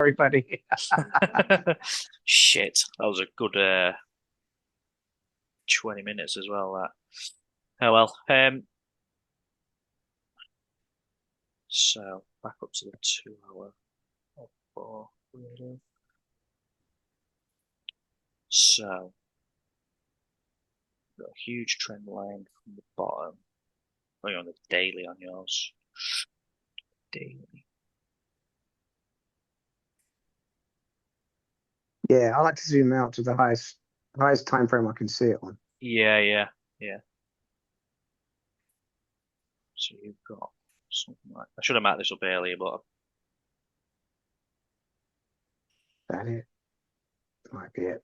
everybody. Shit, that was a good 20 minutes as well. That. Oh well. So back up to the 2 hour or four. So got a huge trend line from the bottom. Oh, you're on the daily on yours. Daily. Yeah, I like to zoom out to the highest time frame I can see it on. Yeah, yeah, yeah. So you've got something like I should have marked this up earlier, but That it might be it.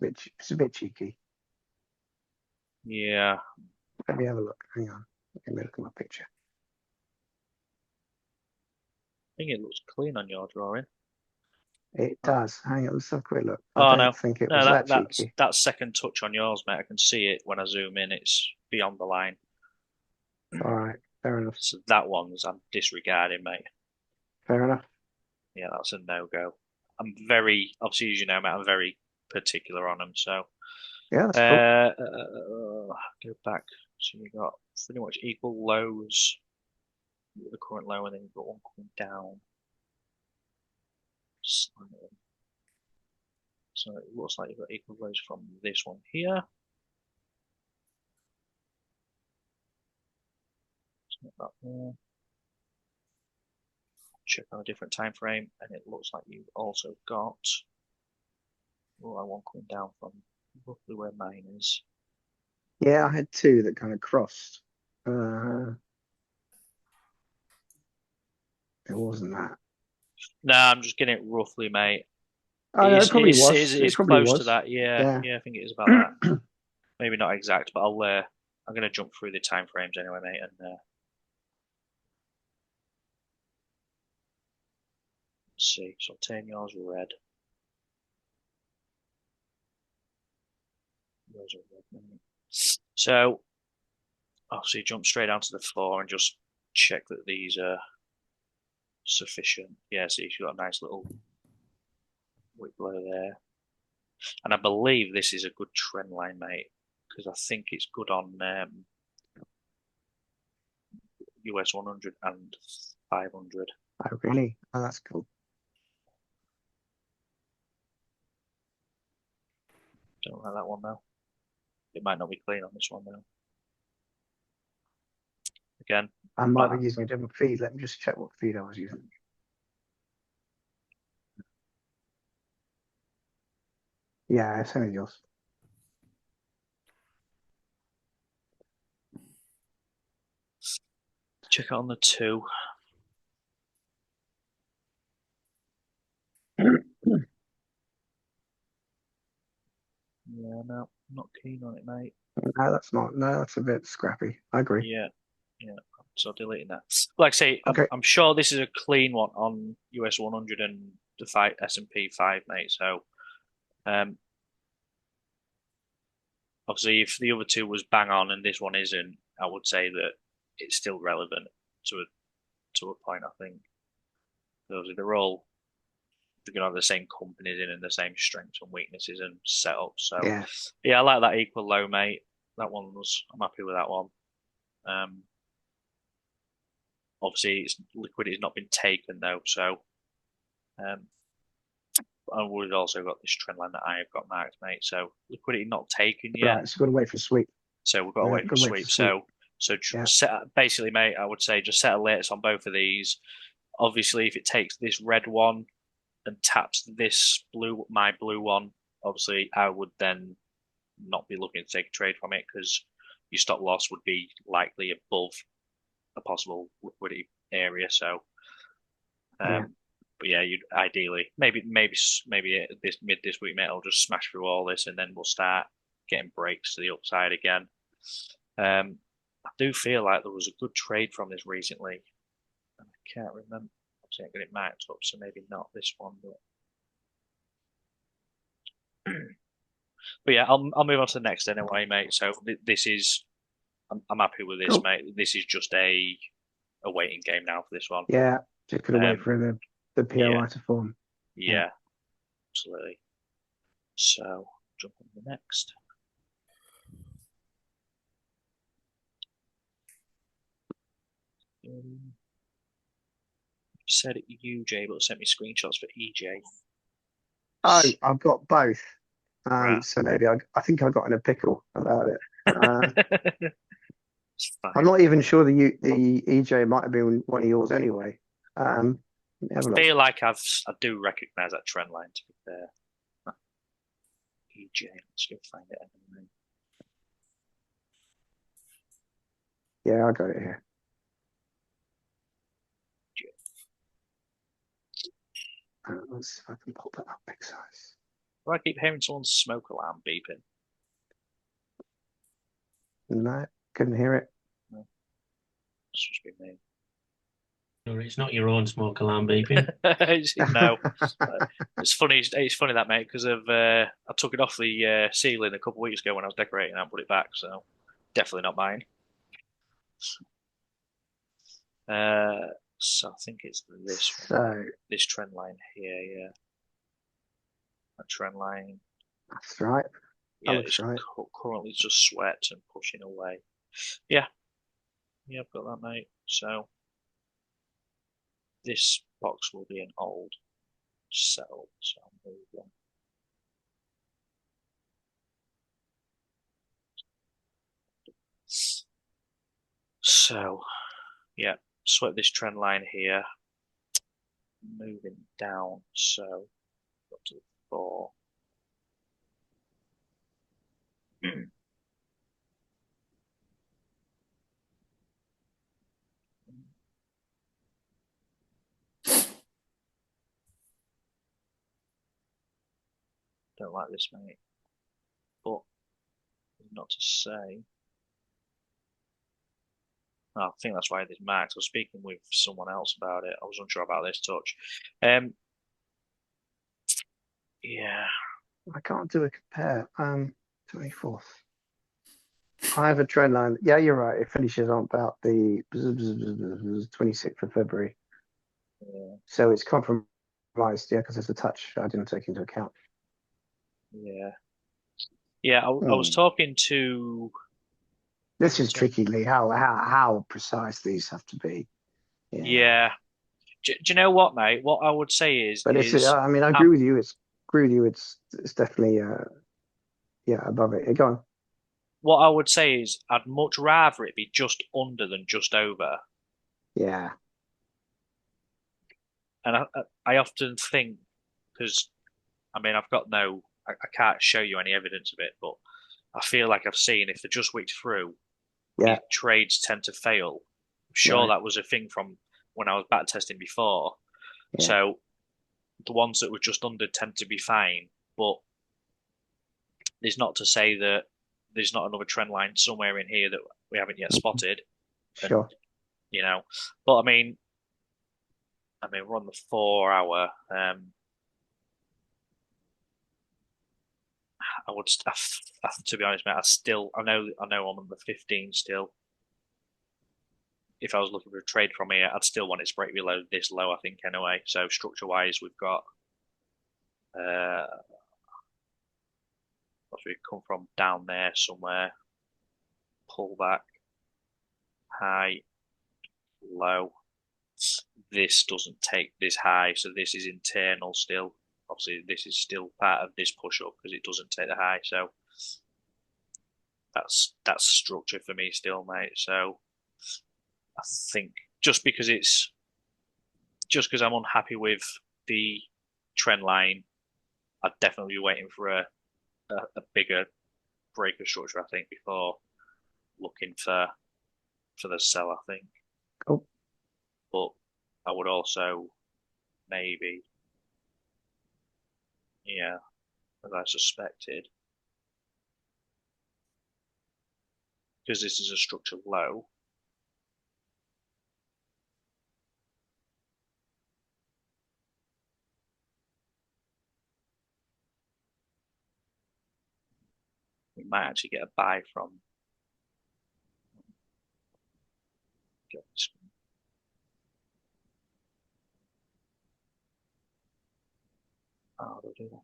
It's a bit cheeky. yeah, Let me have a look. Hang on. Let me look at my picture. I think it looks clean on your drawing. It Oh, does. Hang on, let's have a quick look. I oh don't no, think it no, was that that that's cheeky. that second touch on yours, mate. I can see it when I zoom in. It's beyond the line. All right, fair enough. So that one's I'm disregarding, mate. Fair enough. Yeah, that's a no go. I'm very, obviously, as you know, mate, I'm very particular on them. So, Yeah, that's cool. go back. So you got pretty much equal lows with the current low, and then you've got one coming down slightly. So it looks like you've got equal lows from this one here. That there. Check on a different time frame, and it looks like you've also got one coming down from roughly where mine is. Yeah, I had two that kind of crossed. Uh, it wasn't that. No, I'm just getting it roughly, mate. Oh no, it probably was. It It's probably close to was. that. Yeah, Yeah. yeah, I think it is about that. Maybe not exact, but I'm gonna jump through the time frames anyway, mate, and see. So I'll turn yours red. Yours are red, mate. So obviously jump straight down to the floor and just check that these are sufficient. Yeah, see, you've got a nice little wick blow there. And I believe this is a good trend line, mate, because I think it's good on US 100 and 500. Oh really? Oh, that's cool. Don't like that one though. It might not be clean on this one though. Again, I might be but using a different feed. Let me just check what feed I was using. Yeah, same as yours. check it on the two. Yeah, no, not keen on it, mate. No, that's not. No, that's a bit scrappy. I agree. Yeah, yeah. So deleting that. Like I say, Okay. I'm sure this is a clean one on US 100 and the fight S&P 5, mate. So, um, obviously, if the other two was bang on and this one isn't, I would say that it's still relevant to a point. I think they're gonna have the same companies in and the same strengths and weaknesses and setups. So, Yeah. yeah, I like that equal low, mate. I'm happy with that one. Um, Obviously, it's liquidity has not been taken though, so um, and we've also got this trend line that I have got marked, mate. So liquidity not taken yet. Right. So we've got to wait for sweep. So we've got to Yeah, wait we've for got a to wait for sweep. sweep. So Yeah. basically, mate, I would say just set a latest on both of these. Obviously, if it takes this red one and taps my blue one, obviously I would then not be looking to take a trade from it because your stop loss would be likely above a possible liquidity area. So Yeah. Um, but yeah, you'd ideally maybe this week, mate, I'll just smash through all this, and then we'll start getting breaks to the upside again. I do feel like there was a good trade from this recently, and I can't remember. Obviously, I got it marked up, so maybe not this one, but yeah, I'll move on to the next anyway, mate. So this is I'm happy with this, Cool. mate. This is just a waiting game now for this one. Yeah. Just got to wait Um, for the the Yeah, POI to form. Yeah. yeah, absolutely. So jump on the next. Said UJ, but sent me screenshots for EJ. Oh, I've got both. Right. So maybe I think I got in a pickle about it. It's I'm fine. not even sure the EJ might have been one of yours anyway. Let me I have a look. feel like I do recognise that trend line to be fair. EJ, let's go find it anyway. Yeah, I got it here. Let's see if I can pop it up big size. Why I keep hearing someone's smoke alarm beeping? No, couldn't hear it. No, it's just be me. Or it's not your own smoke alarm beeping. No, it's funny. It's funny that mate because I took it off the ceiling a couple of weeks ago when I was decorating and put it back. So definitely not mine. Uh, so I think it's this one, So this trend line here. Yeah, that trend line. that's right. That Yeah, looks it's right. currently just sweat and pushing away. Yeah, yeah, I've got that, mate. So this box will be an old settle. So I'll move on. So yeah, sweat this trend line here. Moving down. So up to the four. Don't like this, mate. But not to say. I think that's why this marked. I was speaking with someone else about it. I was unsure about this touch. Um, yeah, I can't do a compare. 24th. I have a trend line. Yeah, you're right. It finishes on about the 26th of February. yeah, So it's compromised, yeah, because there's a touch I didn't take into account. yeah, yeah. I was Hmm. talking to. This is So, tricky, Lee. How precise these have to be. Yeah. yeah. Do you know what, mate? What I would say But it's is I mean, I agree I'm with you. It's definitely yeah, above it. Go on. what I would say is I'd much rather it be just under than just over. Yeah. And I often think because I mean I've got no I can't show you any evidence of it, but I feel like I've seen if they're just wicked through, Yeah. your trades tend to fail. I'm sure Right. that was a thing from when I was back testing before. Yeah. So the ones that were just under tend to be fine, but there's not to say that there's not another trend line somewhere in here that we haven't yet spotted. And Sure. you know, but I mean we're on the 4 hour. I would, to be honest, mate, I know I'm on the 15 still. If I was looking for a trade from here, I'd still want it to break below this low, I think, anyway. So structure wise, we've got uh, what we come from down there somewhere, pull back, high, low. This doesn't take this high, so this is internal still. Obviously, this is still part of this push up because it doesn't take the high. So that's structure for me still, mate. So I think just because it's just because I'm unhappy with the trend line, I'd definitely be waiting for a bigger breaker structure, I think, before looking for the sell, I think. Cool. But I would also maybe, yeah, as I suspected, because this is a structure low, we might actually get a buy from. I'll do that.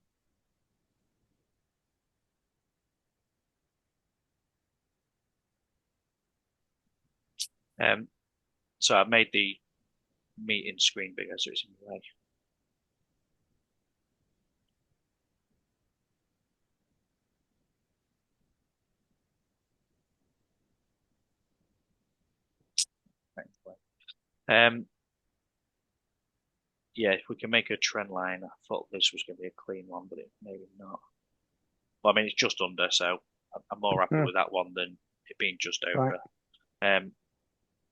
So I've made the meeting screen bigger so it's in the way. Um, yeah, if we can make a trend line, I thought this was going to be a clean one, but it maybe not. Well, I mean, it's just under, so I'm more happy Hmm. with that one than it being just Right. over.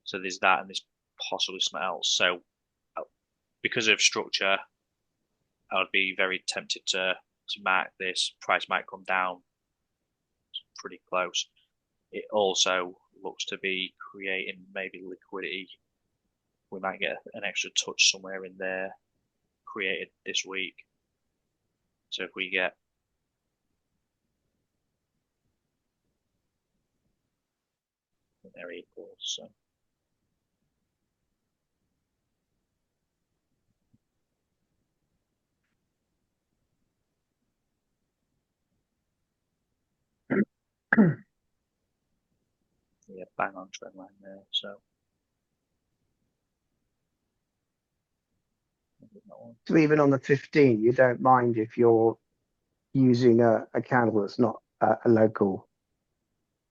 So there's that, and there's possibly something else. So uh, because of structure, I would be very tempted to mark this. Price might come down pretty close. It also looks to be creating maybe liquidity. We might get an extra touch somewhere in there created this week. So if we get they're equal, so yeah, bang on trend line there. So So even on the 15, you don't mind if you're using a candle that's not a local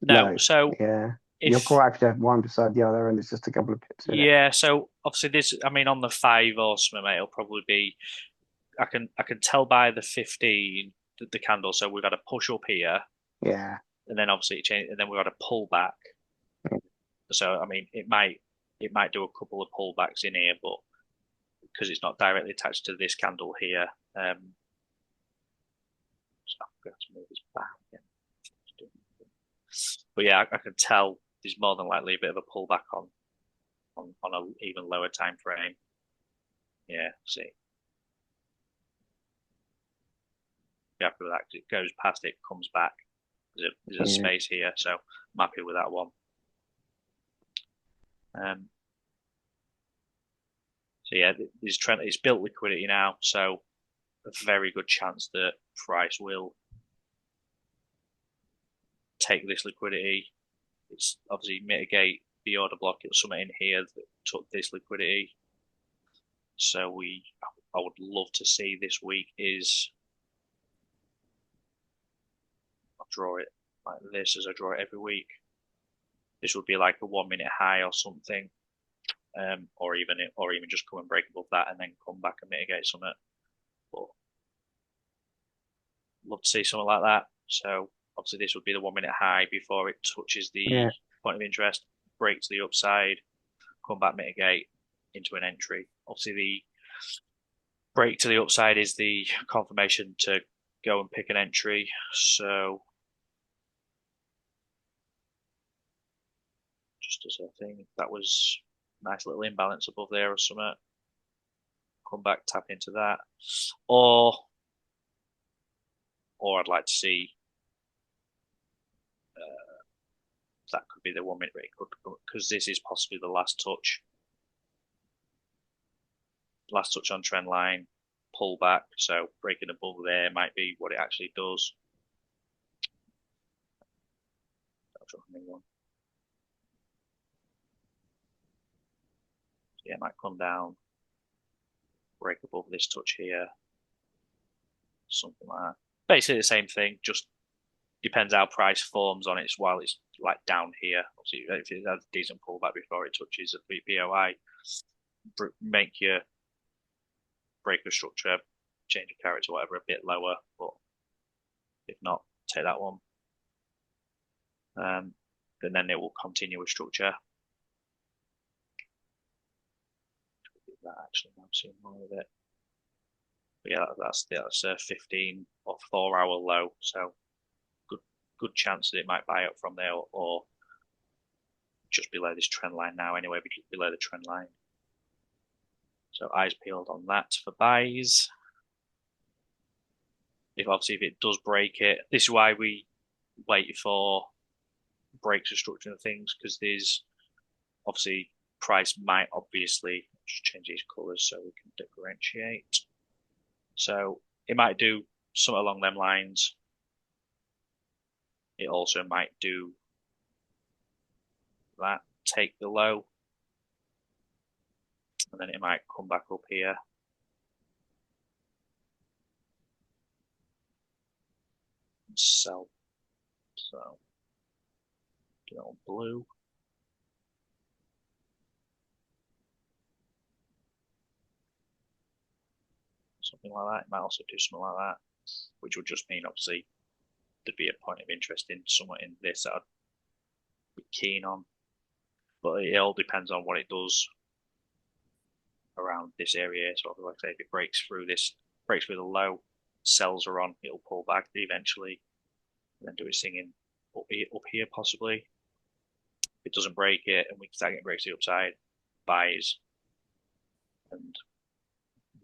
no, low. so Yeah. You're if quite happy to have one beside the other, and it's just a couple of pips in it. yeah, so obviously this, I mean, on the 5 or something, mate, it'll probably be. I can tell by the 15 the candle. So we've had a push up here, Yeah. and then obviously it changed, and then we've had a pull back. So I mean, it might do a couple of pullbacks in here, but because it's not directly attached to this candle here, so I'm going to move this back again. But yeah, I can tell there's more than likely a bit of a pullback on an even lower time frame. Yeah, see, be happy with that because it goes past it, comes back. There's a Yeah. space here, so I'm happy with that one. So yeah, there's trend. It's built liquidity now, so a very good chance that price will take this liquidity. It's obviously mitigate the order block. It's something in here that took this liquidity. So I would love to see this week is I'll draw it like this as I draw it every week. This would be like a 1 minute high or something, or even just come and break above that and then come back and mitigate something. But love to see something like that. So obviously this would be the 1 minute high before it touches the Yeah. point of interest, break to the upside, come back, mitigate into an entry. Obviously the break to the upside is the confirmation to go and pick an entry. So just as a thing, that was a nice little imbalance above there or something. Come back, tap into that, or I'd like to see that could be the 1 minute break because this is possibly the last touch on trend line, pull back. So breaking above there might be what it actually does. Yeah, it might come down, break above this touch here, something like that. Basically the same thing, just depends how price forms on it while it's like down here. Obviously, if it has a decent pullback before it touches a BOI, make your breaker structure, change your character, whatever, a bit lower. But if not, take that one. And then it will continue with structure. That actually, I'm seeing more of it. But yeah, that's a 15 or 4 hour low. So good chance that it might buy up from there or just below this trend line now anyway, below the trend line. So eyes peeled on that for buys. If it does break it, this is why we wait for breaks of structure and things because there's obviously price might obviously just change these colors so we can differentiate. So it might do something along them lines. It also might do that, take the low, and then it might come back up here. And sell. So, get on blue. Something like that. It might also do something like that, which would just mean, obviously, there'd be a point of interest in somewhere in this that I'd be keen on. But it all depends on what it does around this area. So, like I say, if it breaks through the low, sells are on, it'll pull back eventually, and then do its thing up here possibly. If it doesn't break it, and we start getting breaks to the upside, buys, and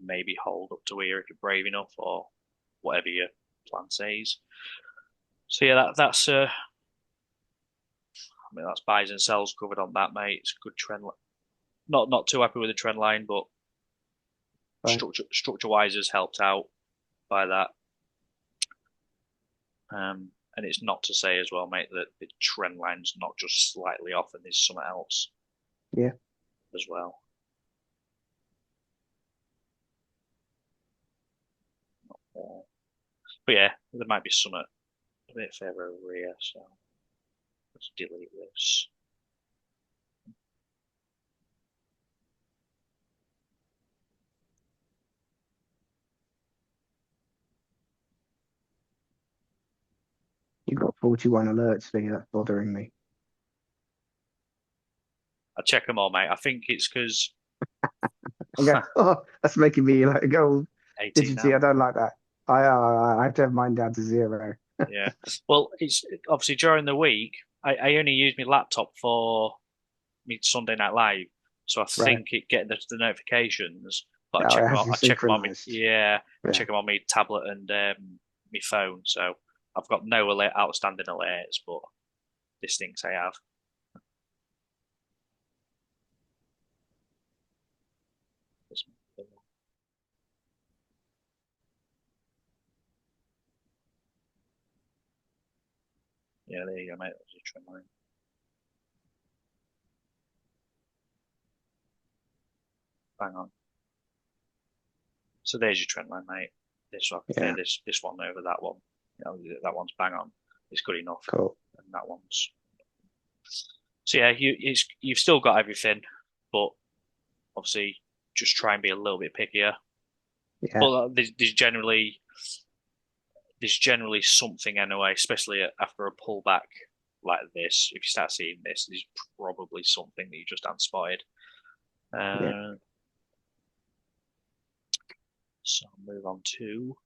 maybe hold up to here if you're brave enough, or whatever your plan says. So yeah, that's that's buys and sells covered on that, mate. It's a good trend. Not too happy with the trend line, but Right. structure wise has helped out by that. And it's not to say as well, mate, that the trend line's not just slightly off and there's something else. Yeah. As well. But yeah, there might be something a bit further over here, so let's delete this. You've got 41 alerts, Lee. That's bothering me. I check them all, mate. I think it's because I go, oh, that's making me like go 18 digity. now. I don't like that. I have to have mine down to 0. Yeah. Well, it's obviously during the week. I only use my laptop for me Sunday Night Live, so I Right. think it get the notifications. But Oh, it has to be I check them on me. synchronized. Yeah, I Yeah. check them on my tablet and my phone. So I've got no outstanding alerts, but this thinks I have. Yeah, there you go, mate. That's a trend line. Bang on. So there's your trend line, mate. This one, Yeah. this one over that one. You know, that one's bang on. It's good enough. Cool. And that one's. So yeah, you've still got everything, but obviously just try and be a little bit pickier. Yeah. But there's generally something anyway, especially after a pullback like this. If you start seeing this, there's probably something that you just haven't spotted. Yeah. So I'll move on to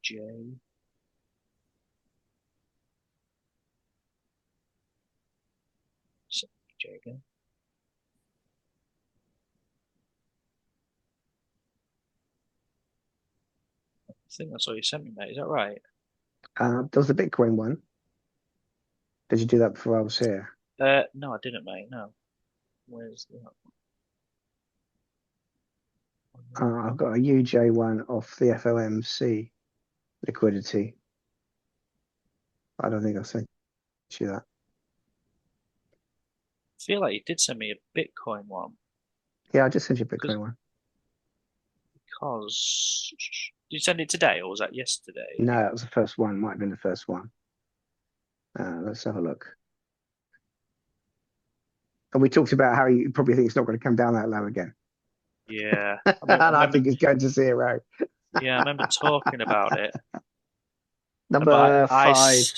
J. J again. I think that's all you sent me, mate. Is that right? There was the Bitcoin one. Did you do that before I was here? No, I didn't, mate. No. Where's that? I've got a UJ one off the FOMC liquidity. I don't think I sent you that. I feel like you did send me a Bitcoin one. Yeah, I just sent you a Bitcoin one. Because did you send it today or was that yesterday? No, that was the first one. Might have been the first one. Let's have a look. And we talked about how you probably think it's not going to come down that low again. Yeah. And I think it's going to 0. Yeah, I remember talking about it. Number 5.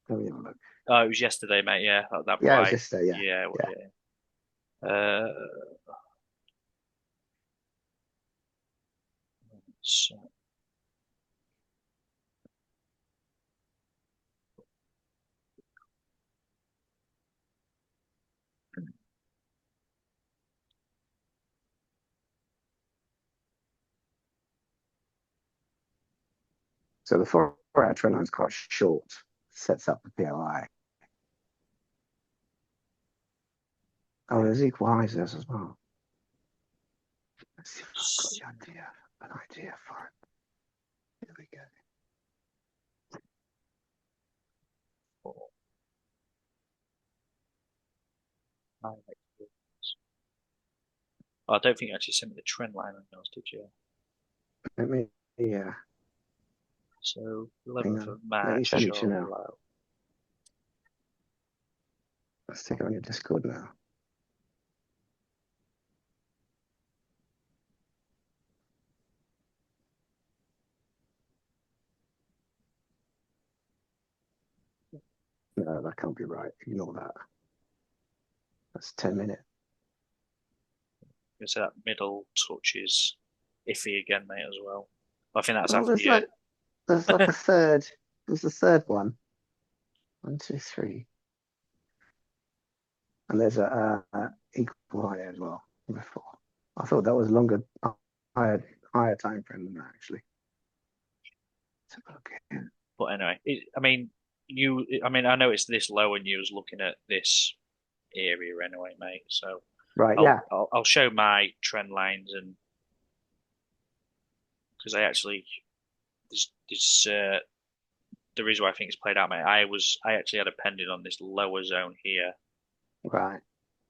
Let me have a look. Oh, it was yesterday, mate. Yeah, that Yeah, why. it was yesterday. Yeah. Yeah. So, So the 4-hour trend line's quite short. Sets up the PLI. Oh, there's equal highs there as well. Let's see if I've got an idea for it. Here we go. I don't think you actually sent me the trend line on yours, did you? Let me, yeah. So 11th of Let me March. send it to you now. Let's take it on your Discord now. No, that can't be right. Ignore that. That's 10 minutes. So that middle touch is iffy again, mate, as well. I think that's Oh, after you. there's like a third. There's a third one. 1, 2, 3. And there's a equal higher as well. Before. I thought that was longer, higher time frame than that actually. Let's have a look here. But anyway, I know it's this low, and you was looking at this area anyway, mate. So Right, yeah. I'll show my trend lines, and because I actually this the reason why I think it's played out, mate. I actually had a pending on this lower zone here, Right.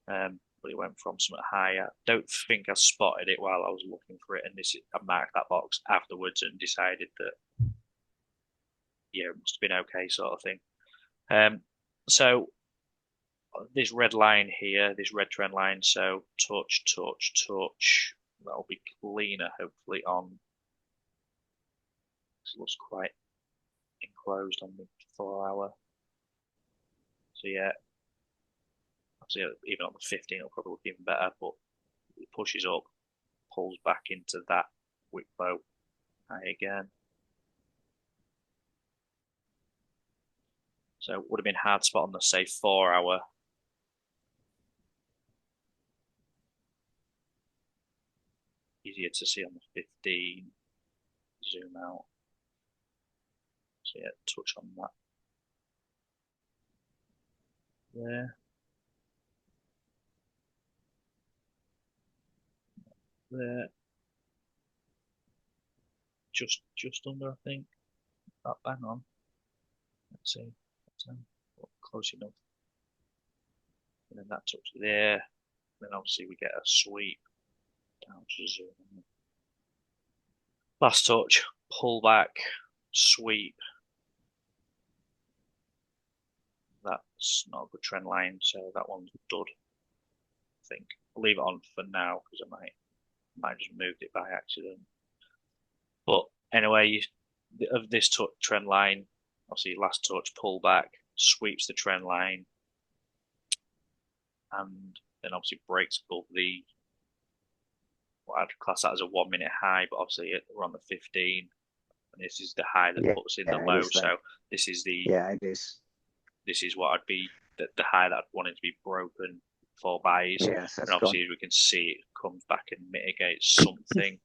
but it went from something higher. Don't think I spotted it while I was looking for it, and I marked that box afterwards and decided that yeah, it must have been okay, sort of thing. So this red line here, this red trend line, so touch, touch, touch. That'll be cleaner, hopefully, on. This looks quite enclosed on the 4 hour. So yeah, obviously even on the 15, it'll probably look even better, but it pushes up, pulls back into that wick low high again. So it would have been hard spot on the, say, 4 hour. Easier to see on the 15. Zoom out. So yeah, touch on that. There. There. Just under, I think. That bang on. Let's see. Close enough. And then that touch there. Then obviously we get a sweep down to zoom. Last touch, pull back, sweep. That's not a good trend line, so that one's dud. I think I'll leave it on for now because I might just moved it by accident. But anyway, of this trend line, obviously last touch, pull back, sweeps the trend line, and then obviously breaks above the what I'd class that as a 1 minute high, but obviously we're on the 15, and this is the high that puts in the low. So this is it is. This is what I'd be the high that I'd wanted to be broken for buys. Yes, and obviously, as we can see, it comes back and mitigates something.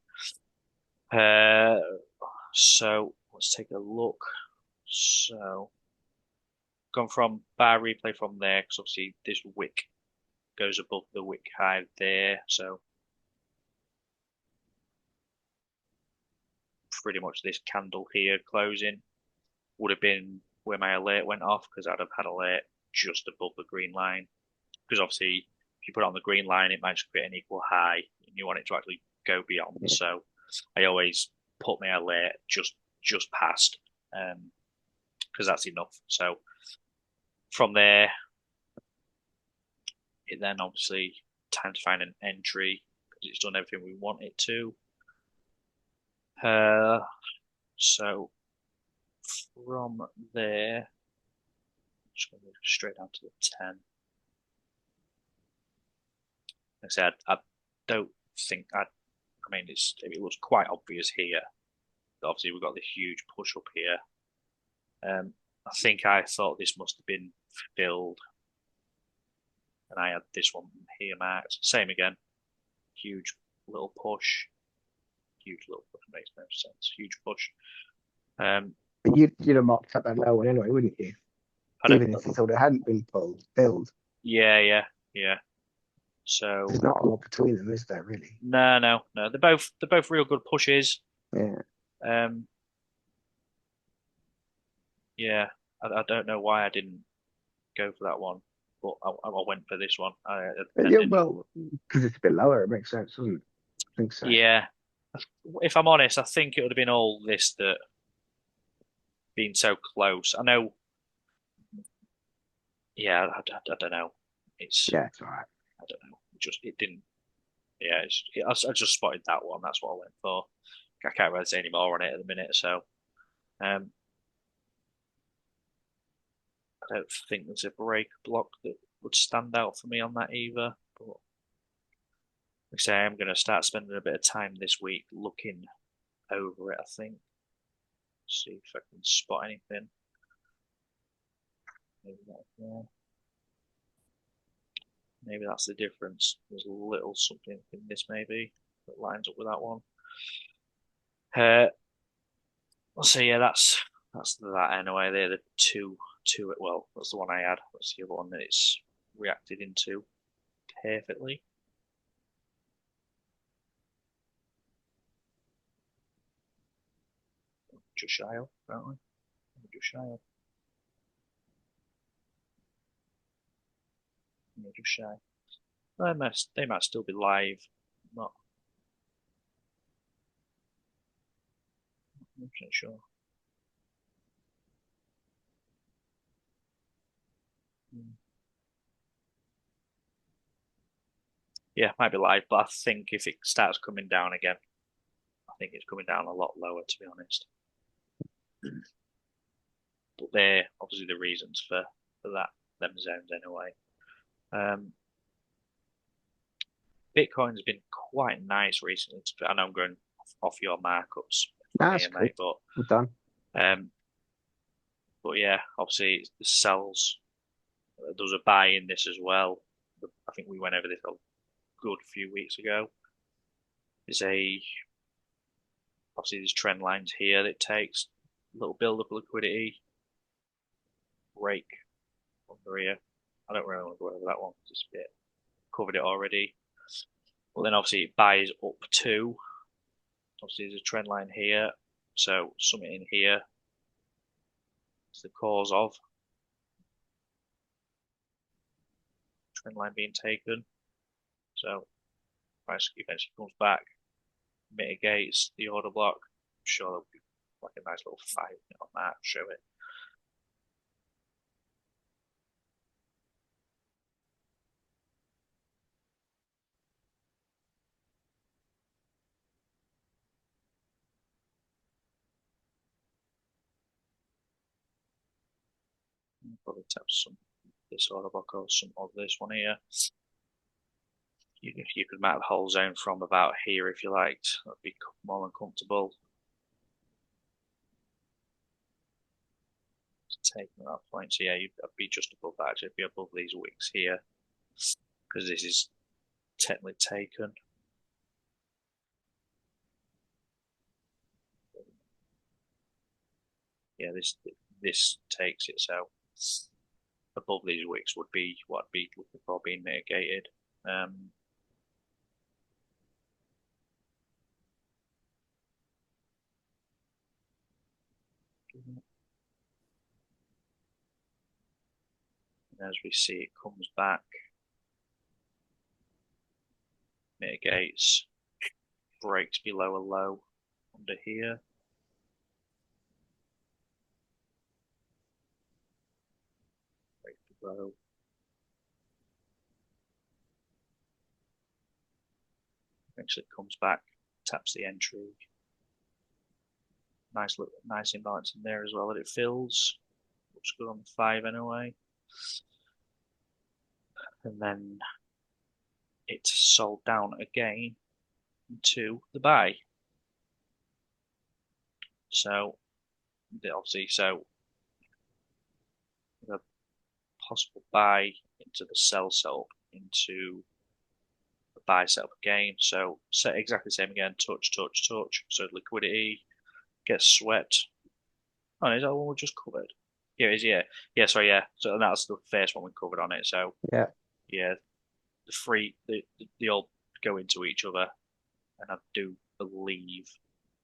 So let's take a look. So gone from bar replay from there, because obviously this wick goes above the wick high there. So pretty much this candle here closing would have been where my alert went off, because I'd have had alert just above the green line. Because obviously, if you put it on the green line, it might just create an equal high, and you want it to actually go beyond. Yeah. So I always put my alert just past, because that's enough. So from there, it then obviously time to find an entry, because it's done everything we want it to. So from there, just going to move straight down to the 10. Like I said, I don't think I mean, it looks quite obvious here. Obviously, we've got the huge push up here. I think I thought this must have been filled, and I had this one here marked. Same again, huge little push. Huge little push makes no sense. Huge push. But you'd have marked up that low one anyway, wouldn't you? Even if you thought it hadn't been filled. Yeah. So There's not a lot between them, is there, really? no. They're both real good pushes. Yeah. Um, yeah, I don't know why I didn't go for that one, but I went for this one. Yeah, well, because it's a bit lower, it makes sense, doesn't it? I think so. Yeah, if I'm honest, I think it would have been all this that being so close. I know. Yeah, I don't know. It's Yeah, it's all right. I don't know. It didn't. Yeah, I just spotted that one. That's what I went for. I can't really say any more on it at the minute, so um, I don't think there's a break block that would stand out for me on that either. But like I say, I'm going to start spending a bit of time this week looking over it. I think, see if I can spot anything. Maybe that, yeah. Maybe that's the difference. There's a little something in this maybe that lines up with that one. Uh, so yeah, that's that anyway. They're the two. Well, that's the one I had. That's the other one that it's reacted into perfectly. Just shy of, apparently. Just shy of. Yeah, just shy. They might still be live. Not 100% sure. Hmm. Yeah, might be live, but I think if it starts coming down again, I think it's coming down a lot lower, to be honest. But they're obviously the reasons for that them zones anyway. Um, Bitcoin's been quite nice recently. I know I'm going off your markups That's here, good. mate, but Well done. um, yeah, obviously the sells. There was a buy in this as well. I think we went over this a good few weeks ago. There's a obviously there's trend lines here that it takes a little build up of liquidity, break under here. I don't really want to go over that one because it's a bit covered it already. But then obviously it buys up to obviously there's a trend line here, so something in here is the cause of trend line being taken. So price eventually comes back, mitigates the order block. I'm sure there'll be like a nice little 5 minute on that, show it. Probably tap some this order block or some of this one here. You could map the whole zone from about here if you liked. That'd be more than comfortable. Taking that point, so yeah, you'd be just above that. It'd be above these wicks here because this is technically taken. Yeah, this takes it. So above these wicks would be what I'd be looking for being mitigated. And as we see, it comes back, mitigates, breaks below a low under here. Break below. Eventually comes back, taps the entry. Nice imbalance in there as well that it fills. Looks good on the 5 anyway. And then it's sold down again to the buy. So obviously, the possible buy into the sell setup into the buy setup again. So set exactly the same again. Touch, touch, touch. So liquidity gets swept. Oh, is that one we just covered? Yeah, it is. Yeah, yeah. Sorry, yeah. So that's the first one we covered on it. So Yeah. yeah, they all go into each other, and I do believe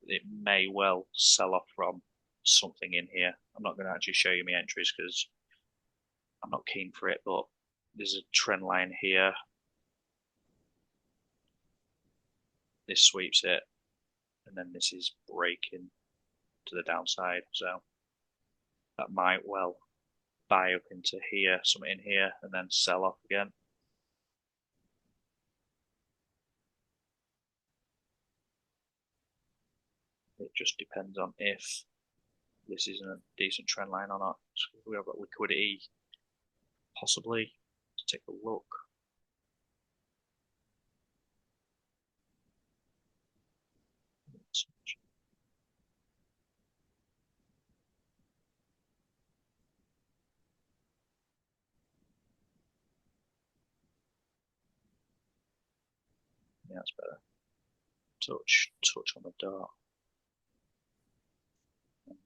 it may well sell off from something in here. I'm not going to actually show you my entries because I'm not keen for it, but there's a trend line here. This sweeps it, and then this is breaking to the downside, so that might well buy up into here, something in here, and then sell off again. It just depends on if this isn't a decent trend line or not. So we have got liquidity, possibly. Let's take a look. Yeah, that's better. Touch on the dot.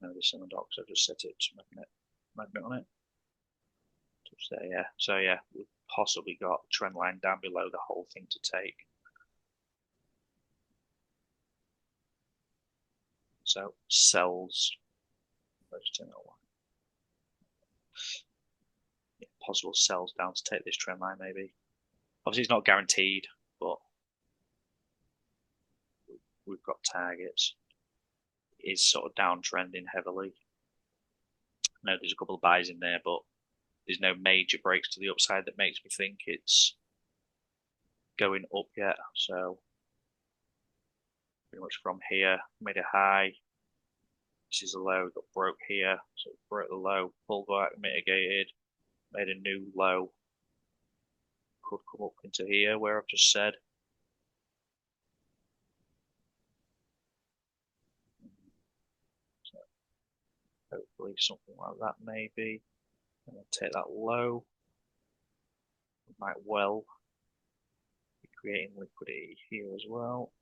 No, this on the dot because I've just set it to magnet on it. Touch there, yeah. So yeah, we've possibly got a trend line down below the whole thing to take. So sells. Let's turn that one. Yeah, possible sells down to take this trend line maybe. Obviously, it's not guaranteed, but we've got targets. It is sort of downtrending heavily. I know there's a couple of buys in there, but there's no major breaks to the upside that makes me think it's going up yet. So pretty much from here, made a high. This is a low, got broke here, so it broke the low, pulled back, mitigated, made a new low. Could come up into here where I've just said. So hopefully something like that maybe. And I'll take that low. We might well be creating liquidity here as well.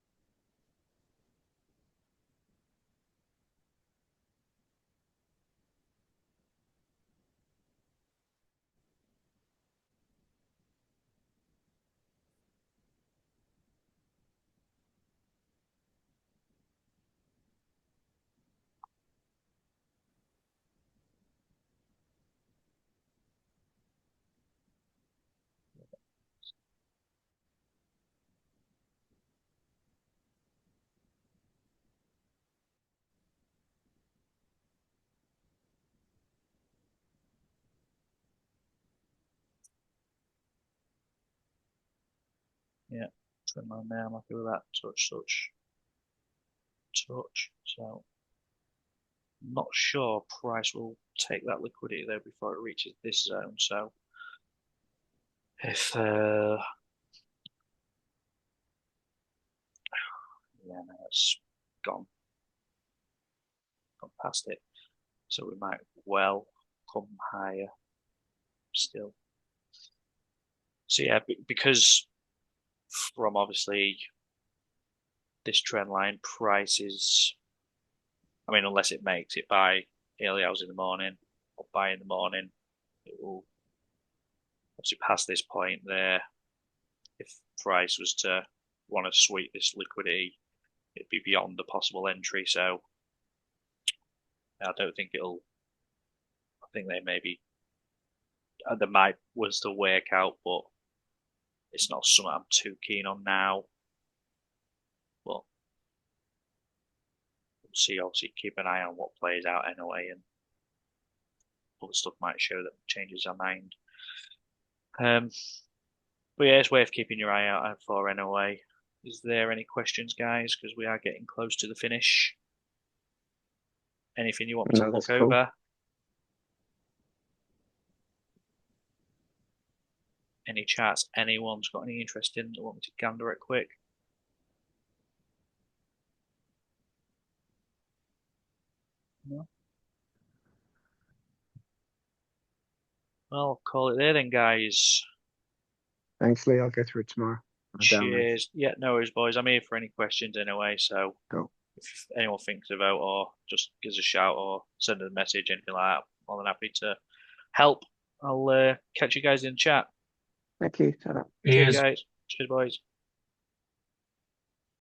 Yeah, trend line there, I'm happy with that. Touch. So I'm not sure price will take that liquidity there before it reaches this zone. So if yeah, no, it's gone past it. So we might well come higher still. So yeah, because from obviously this trend line, price is, I mean, unless it makes it by early hours in the morning or buy in the morning, it will obviously past this point there. If price was to want to sweep this liquidity, it'd be beyond the possible entry. So I don't think it'll. I think they maybe there might was to work out, but it's not something I'm too keen on now. But we'll see. Obviously, keep an eye on what plays out anyway, and other stuff might show that changes our mind. But yeah, it's worth keeping your eye out for anyway. Is there any questions, guys? Because we are getting close to the finish. Anything you want me to look over? Any charts anyone's got any interest in that want me to gander it quick? No? Well, I'll call it there then, guys. Thanks, Lee. I'll go through it tomorrow. Cheers. Yeah, no worries, boys. I'm here for any questions anyway, so go. If anyone thinks about or just gives a shout or send a message, anything like that, more than happy to help. I'll catch you guys in chat. Thank you. Ta-ra. Cheers, Cheers. guys. Cheers, boys.